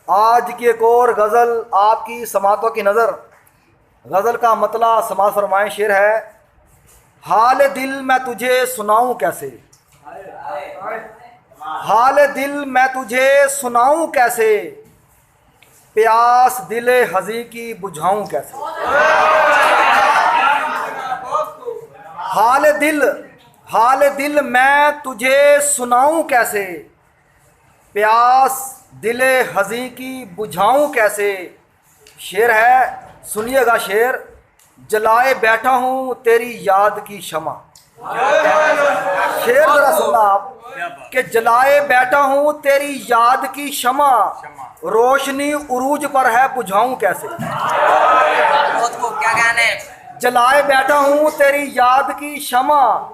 आज की एक और गज़ल आपकी समातों की नज़र। गज़ल का मतला समाज फरमाएं। शेर है, हाल दिल मैं तुझे सुनाऊं कैसे, हाल दिल मैं तुझे सुनाऊं कैसे, प्यास दिले हज़ी की बुझाऊं कैसे। हाल दिल मैं तुझे सुनाऊं कैसे, प्यास दिले हज़ी की बुझाऊं कैसे। शेर है, सुनिएगा शेर। जलाए बैठा हूँ तेरी याद की शमा। शेर जरा सुनना आप कि जलाए बैठा हूँ तेरी याद की शमा, रोशनी उरूज पर है बुझाऊं कैसे। क्या कहने, जलाए बैठा हूँ तेरी याद की शमा,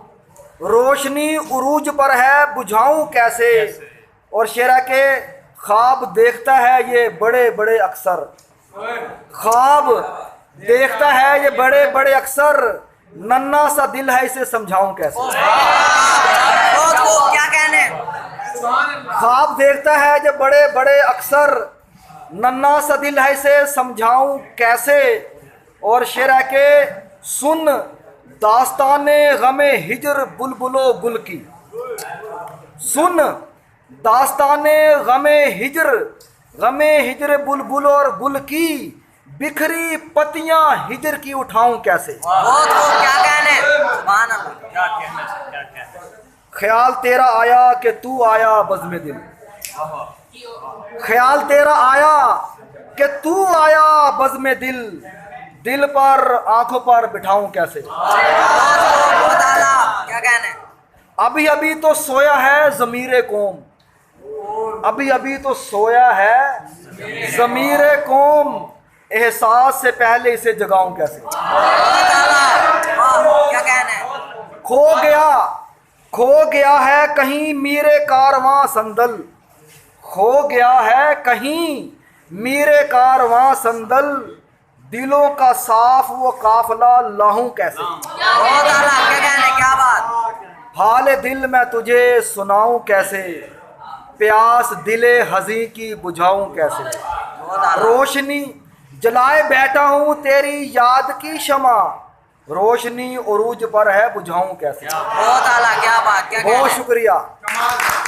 रोशनी उरूज पर है बुझाऊं कैसे। और शेरा के ख्वाब देखता है ये बड़े बड़े अक्सर, ख्वाब देखता है ये बड़े बड़े अक्सर, नन्ना सा दिल है इसे समझाऊं कैसे। क्या कहने, ख्वाब देखता है ये बड़े बड़े अक्सर, नन्ना सा दिल है इसे समझाऊं कैसे। और शेरा के सुन दास्ताने गमे हिजर बुलबुलो गुल की, सुन दास्ताने गमे हिजर बुलबुल और गुल की, बिखरी पतियां हिजर की उठाऊं कैसे। क्या कहने, ख्याल तेरा आया कि तू आया बज़्म दिल, ख्याल तेरा आया कि तू आया बज़्म दिल, दिल पर आंखों पर बिठाऊं कैसे। क्या कहने, अभी अभी तो सोया है ज़मीरे कौम, अभी अभी तो सोया है ज़मीरे कौम, एहसास से पहले इसे जगाऊं कैसे। क्या कहने, खो गया है कहीं मीरे कारवां संदल, खो गया है कहीं मीरे कारवां संदल, दिलों का साफ वो काफिला लाहूं कैसे। क्या कहने, क्या बात, हाल दिल मैं तुझे सुनाऊं कैसे, प्यास दिले हज़ी की बुझाऊं कैसे। रोशनी जलाए बैठा हूँ तेरी याद की शमा, रोशनी उरूज पर है बुझाऊं कैसे। बहुत आला, क्या बात, क्या कहने। बहुत शुक्रिया।